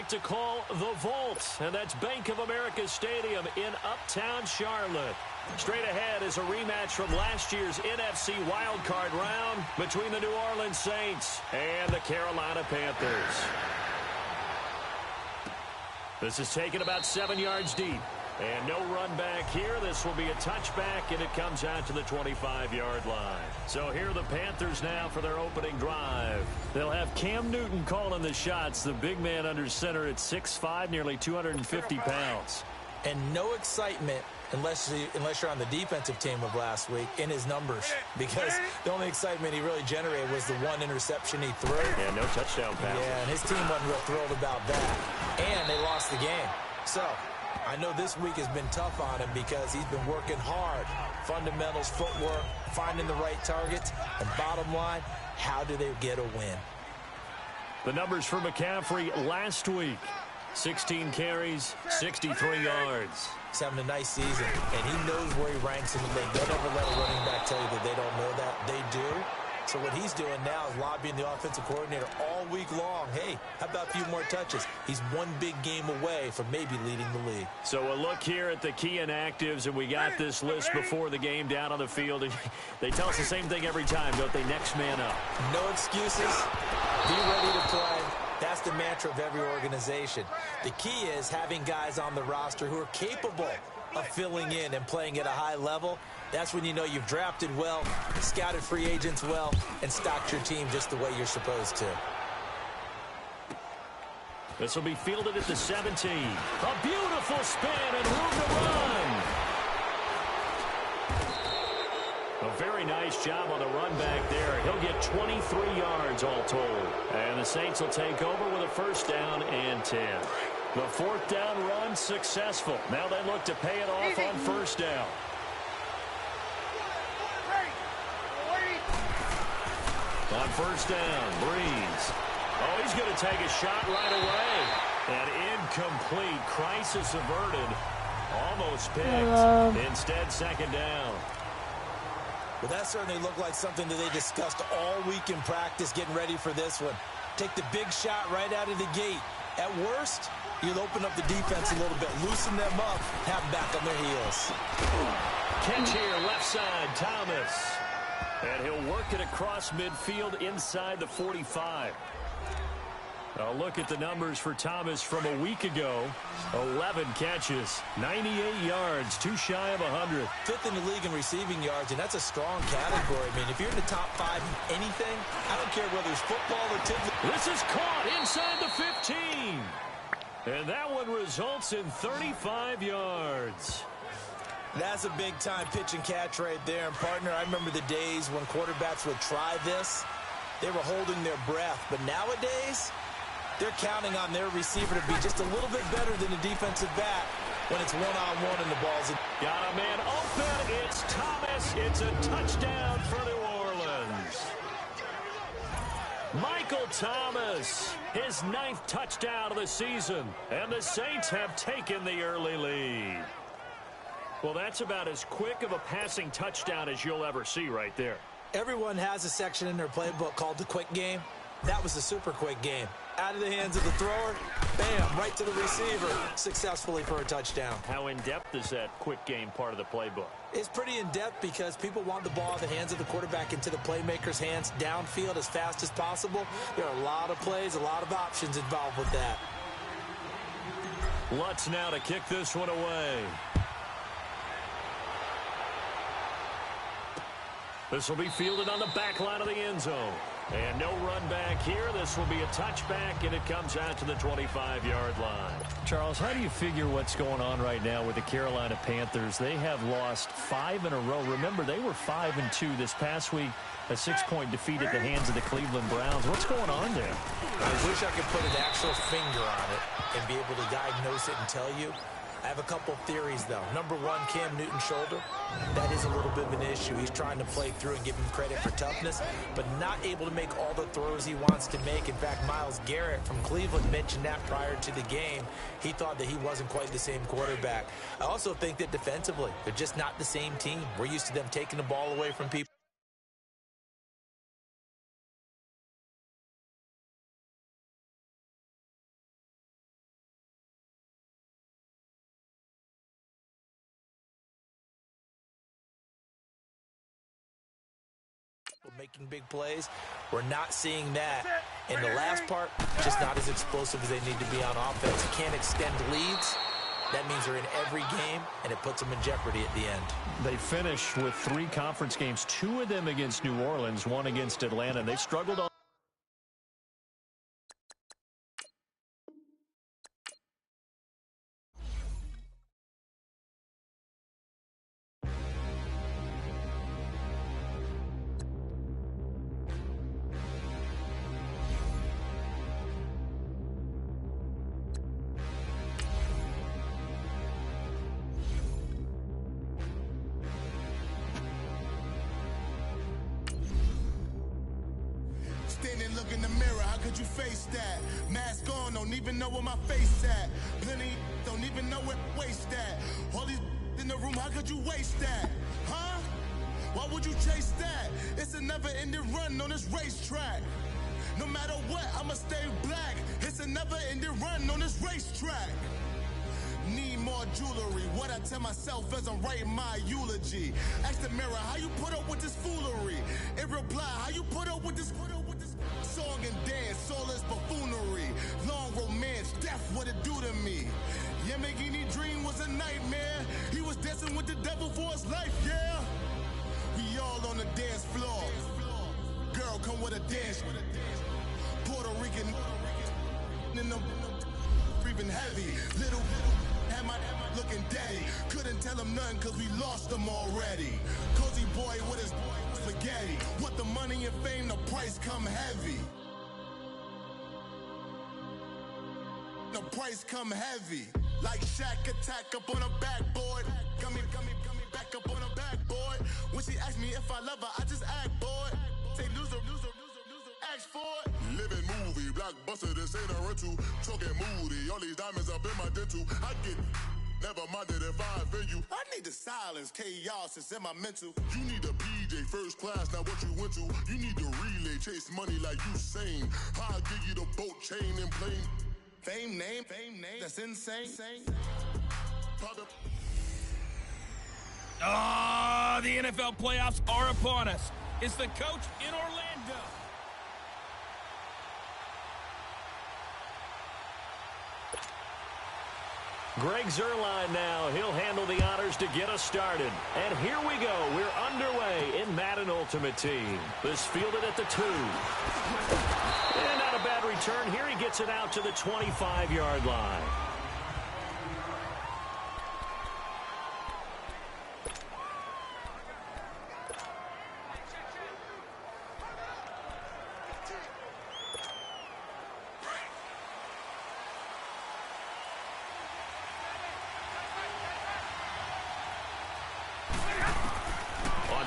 like to call the Vault, and that's Bank of America Stadium in Uptown Charlotte. Straight ahead is a rematch from last year's NFC wildcard round between the New Orleans Saints and the Carolina Panthers. This is taken about 7 yards deep. And no run back here. This will be a touchback, and it comes out to the 25-yard line. So here are the Panthers now for their opening drive. They'll have Cam Newton calling the shots, the big man under center at 6'5", nearly 250 pounds. And no excitement unless you're on the defensive team of last week in his numbers, because the only excitement he really generated was the one interception he threw. Yeah, no touchdown pass. Yeah, and his team wasn't real thrilled about that. And they lost the game. So I know this week has been tough on him because he's been working hard. Fundamentals, footwork, finding the right targets. And bottom line, how do they get a win? The numbers for McCaffrey last week. 16 carries, 63 yards. He's having a nice season, and he knows where he ranks in the league. Don't ever let a running back tell you that they don't know that. They do. So what he's doing now is lobbying the offensive coordinator all week long. Hey, how about a few more touches? He's one big game away from maybe leading the league. So a look here at the key inactives, and we got this list before the game down on the field. They tell us the same thing every time, don't they? Next man up. No excuses. Be ready to play. That's the mantra of every organization. The key is having guys on the roster who are capable of filling in and playing at a high level. That's when you know you've drafted well, scouted free agents well, and stocked your team just the way you're supposed to. This will be fielded at the 17. A beautiful spin and room to run. A very nice job on the run back there. He'll get 23 yards all told. And the Saints will take over with a first down and 10. The fourth down run successful. Now they look to pay it off on first down. On first down, Breeze. Oh, he's going to take a shot right away. And incomplete. Crisis averted. Almost picked. Instead, second down. Well, that certainly looked like something that they discussed all week in practice, getting ready for this one. Take the big shot right out of the gate. At worst, you'll open up the defense a little bit, loosen them up, have them back on their heels. Catch here, left side, Thomas. And he'll work it across midfield inside the 45. A look at the numbers for Thomas from a week ago. 11 catches, 98 yards, too shy of 100. Fifth in the league in receiving yards, and that's a strong category. I mean, if you're in the top 5 in anything, I don't care whether it's football or tiddly. This is caught inside the 15. And that one results in 35 yards. That's a big-time pitch and catch right there. And, partner, I remember the days when quarterbacks would try this. They were holding their breath. But nowadays, they're counting on their receiver to be just a little bit better than the defensive back when it's one-on-one and the ball's in. Got a man open. It's Thomas. It's a touchdown for New Orleans. Michael Thomas, his 9th touchdown of the season. And the Saints have taken the early lead. Well, that's about as quick of a passing touchdown as you'll ever see right there. Everyone has a section in their playbook called the quick game. That was the super quick game. Out of the hands of the thrower, bam, right to the receiver, successfully for a touchdown. How in-depth is that quick game part of the playbook? It's pretty in-depth because people want the ball in the hands of the quarterback into the playmaker's hands downfield as fast as possible. There are a lot of plays, a lot of options involved with that. Lutz now to kick this one away. This will be fielded on the back line of the end zone. And no run back here. This will be a touchback, and it comes out to the 25-yard line. Charles, how do you figure what's going on right now with the Carolina Panthers? They have lost 5 in a row. Remember, they were 5-2 this past week, a 6-point defeat at the hands of the Cleveland Browns. What's going on there? I wish I could put an actual finger on it and be able to diagnose it and tell you. I have a couple theories, though. Number one, Cam Newton's shoulder. That is a little bit of an issue. He's trying to play through and give him credit for toughness, but not able to make all the throws he wants to make. In fact, Myles Garrett from Cleveland mentioned that prior to the game. He thought that he wasn't quite the same quarterback. I also think that defensively, they're just not the same team. We're used to them taking the ball away from people. making big plays. We're not seeing that. And the last part, just not as explosive as they need to be on offense. Can't extend leads. That means they're in every game, and it puts them in jeopardy at the end. They finish with 3 conference games, 2 of them against New Orleans, 1 against Atlanta. They've struggled on. Standing, look in the mirror, how could you face that? Mask on, don't even know where my face at. Plenty, don't even know where to waste that. All these in the room, how could you waste that? Huh? Why would you chase that? It's a never-ending run on this racetrack. No matter what, I'ma stay black. It's a never-ending run on this racetrack. Need more jewelry. What I tell myself as I'm writing my eulogy. Ask the mirror, how you put up with this foolery? It reply, how you put up with this song and dance, soulless buffoonery. Long romance, death, what it do to me? Yamagini dream was a nightmare. He was dancing with the devil for his life, yeah. We all on the dance floor. Girl, come with a dance. Puerto Rican in the breathing heavy. Little had my looking daddy. Couldn't tell him nothing cause we lost him already. Cozy boy with his spaghetti. What the money and fame, the price come heavy. The price come heavy. Like Shaq attack up on a backboard. Got me back up on a backboard. When she asked me if I love her, I just act bored. Say loser, ask for it. Living movie, blockbuster, this ain't a rental. Talking moody, all these diamonds up in my dental. I get never minded if I offend you. I need the silence, chaos is in my mental. You need a PJ, first class, not what you went to. You need the relay, chase money like you sane. I'll give you the boat, chain, and plane. Fame name, that's insane. The NFL playoffs are upon us. It's the coach in Orlando. Greg Zuerlein now. He'll handle the honors to get us started. And here we go. We're underway in Madden Ultimate Team. This fielded at the 2. And not a bad return. Here he gets it out to the 25-yard line.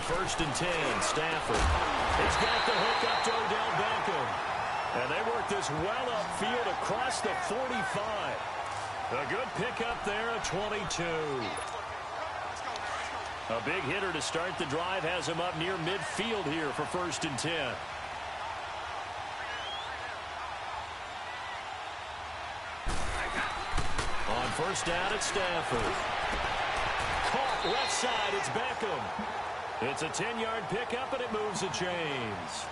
First and 10, Stafford. He's got the hook up to Odell Beckham. And they work this well upfield across the 45. A good pickup there at 22. A big hitter to start the drive has him up near midfield here for first and 10. On first down, it's Stafford. Caught left side, it's Beckham. It's a 10-yard pickup, and it moves the chains.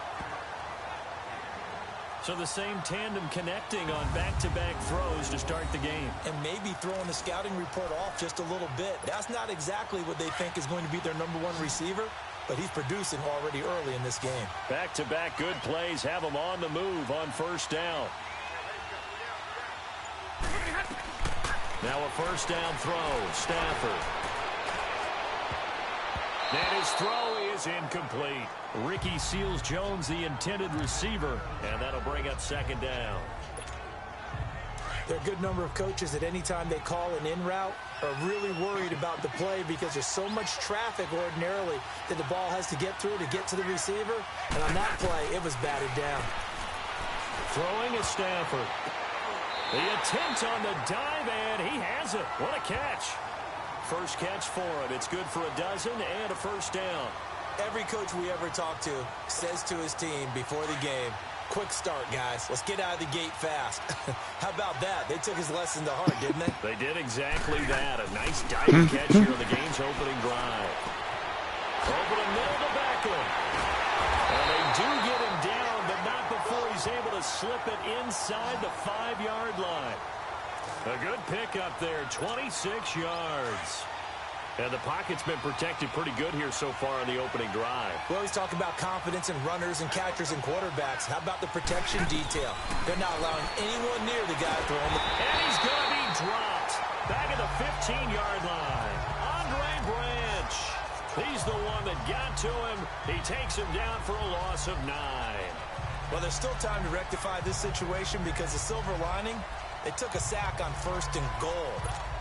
So the same tandem connecting on back-to-back throws to start the game. And maybe throwing the scouting report off just a little bit. That's not exactly what they think is going to be their number 1 receiver, but he's producing already early in this game. Back-to-back good plays have him on the move on first down. Now a first down throw, Stafford. And his throw is incomplete. Ricky Seals-Jones, the intended receiver, and that'll bring up second down. There are a good number of coaches that any time they call an in route are really worried about the play because there's so much traffic ordinarily that the ball has to get through to get to the receiver. And on that play, it was batted down. Throwing is Stafford. The attempt on the dive, and he has it. What a catch. First catch for him. It's good for a dozen and a first down. Every coach we ever talk to says to his team before the game, quick start, guys. Let's get out of the gate fast. How about that? They took his lesson to heart, didn't they? They did exactly that. A nice diving catch here on the game's opening drive. Over the middle to Beckham. And to slip it inside the 5-yard line. A good pickup there, 26 yards. And the pocket's been protected pretty good here so far on the opening drive. We always talk about confidence in runners and catchers and quarterbacks. How about the protection detail? They're not allowing anyone near the guy throwing the... And he's going to be dropped. Back at the 15-yard line. Andre Branch. He's the one that got to him. He takes him down for a loss of 9. Well, there's still time to rectify this situation because the silver lining, they took a sack on 1st and goal.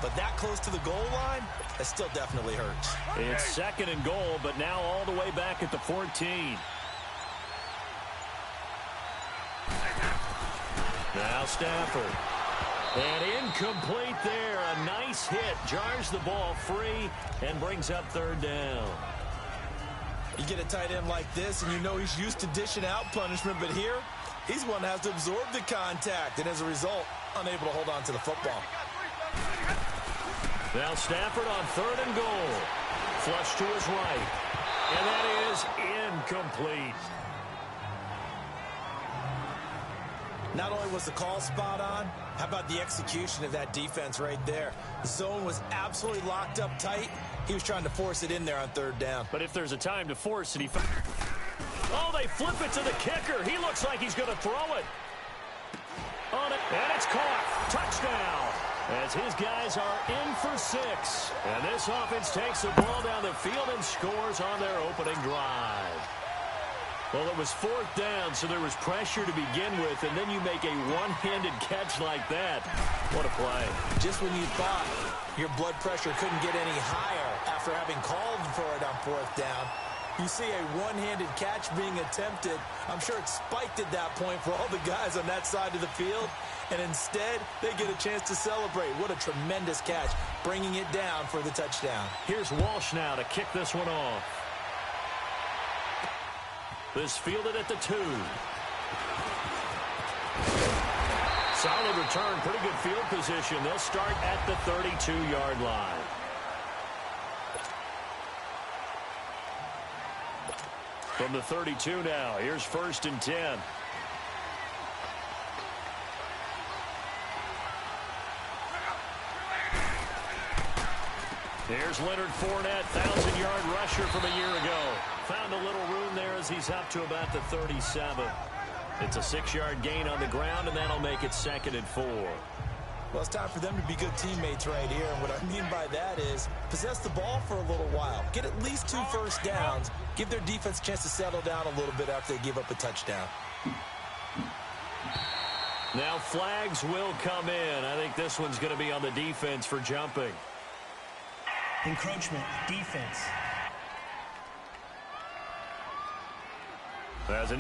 But that close to the goal line, that still definitely hurts. It's 2nd and goal, but now all the way back at the 14. Now Stafford. And incomplete there. A nice hit. Jars the ball free and brings up 3rd down. You get a tight end like this, and you know he's used to dishing out punishment, but here, he's one that has to absorb the contact, and as a result, unable to hold on to the football. Now Stafford on 3rd and goal. Flush to his right. And that is incomplete. Not only was the call spot on, how about the execution of that defense right there? The zone was absolutely locked up tight. He was trying to force it in there on 3rd down. But if there's a time to force it, oh, they flip it to the kicker. He looks like he's going to throw it. On it, and it's caught. Touchdown. As his guys are in for 6. And this offense takes the ball down the field and scores on their opening drive. Well, it was 4th down, so there was pressure to begin with, and then you make a one-handed catch like that. What a play. Just when you thought your blood pressure couldn't get any higher after having called for it on 4th down, you see a one-handed catch being attempted. I'm sure it spiked at that point for all the guys on that side of the field. And instead, they get a chance to celebrate. What a tremendous catch, bringing it down for the touchdown. Here's Walsh now to kick this one off. This fielded at the 2. Solid return, pretty good field position. They'll start at the 32-yard line. From the 32 now, here's 1st and 10. Here's Leonard Fournette, 1,000-yard rusher from a year ago. Found a little room there as he's up to about the 37. It's a 6-yard gain on the ground, and that'll make it 2nd and 4. Well, it's time for them to be good teammates right here. And what I mean by that is possess the ball for a little while. Get at least 2 first downs. Give their defense a chance to settle down a little bit after they give up a touchdown. Now flags will come in. I think this one's going to be on the defense for jumping. Encroachment, defense. As an